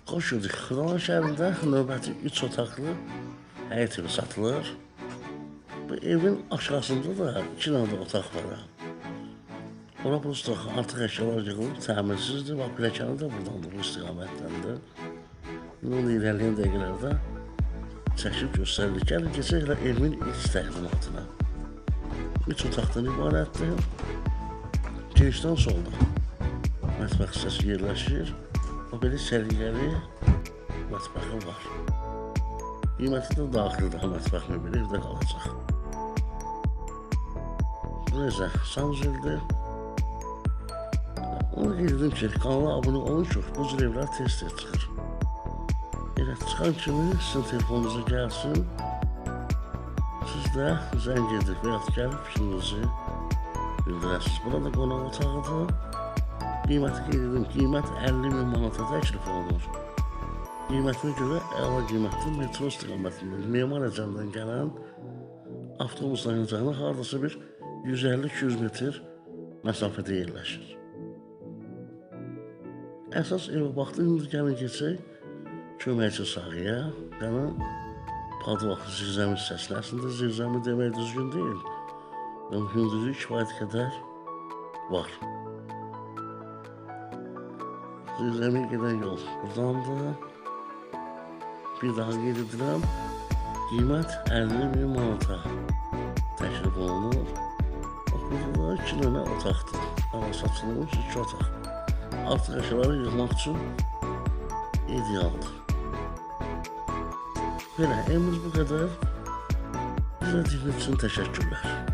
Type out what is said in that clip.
Xoş gördük. Xırdalan şəhərində növbəti 3 otaqlı həyət evi satılır. Bu evin aşağısında da 2 dənə də otaq var. Ora prosta artıq əşyalar yığılıb, təmirsizdir və pilləkəni də buradandır, bu istiqamətdəndir. Bunu irəliyən dəqiqələrdə çəkib göstərilir. Gəlin, keçək elə evin iç təqdimatına. 3 otaqdan ibarətdir. Girişdən solda mətbəx hissəsi yerləşir. O belə səliqəli mətbəxi var. Qiyməti də daxildə mətbəx möbili evdə qalacaq. Bu necə? Sanuzildir. Onu qeyd edim ki, kanala abunə olun ki, bu cür evlər tez-tez çıxır. Elə çıxan kimi sizin telefonunuza gəlsin. Siz də zəng edib və ya gəlib fikrinizi bildirəsiniz. Burada qonaq otağıdır. Qiyməti qeyd edim, qiymət 50.000 manata təklif olunur. Qiymətinə görə əla qiymətli metro istiqamətində Memar Əcəmdən gələn avtobus dayanacağına hardasa bir 150-200 metr məsafədə yerləşir. Əsas evə baxdı, indi gəlin keçək köməkçi sahəyə. Yəni, padvalıq zirzəmi hissəsində. Əslində zirzəmi demək düzgün deyil. Yəni, hündürlüyü kifayət qədər var. Zirzəmiyə gedən yol buradandır. Bir daha qeyd edirəm. Qiymət 50.000 manata təklif olunur. Burada da 2 dənə otaqdır. Arası açılmış 2 otaq. Artıq əşyaları yığmaq üçün idealdır. Belə, evimiz bu qədər. Bizə dinlədiyiniz üçün təşəkkürlər.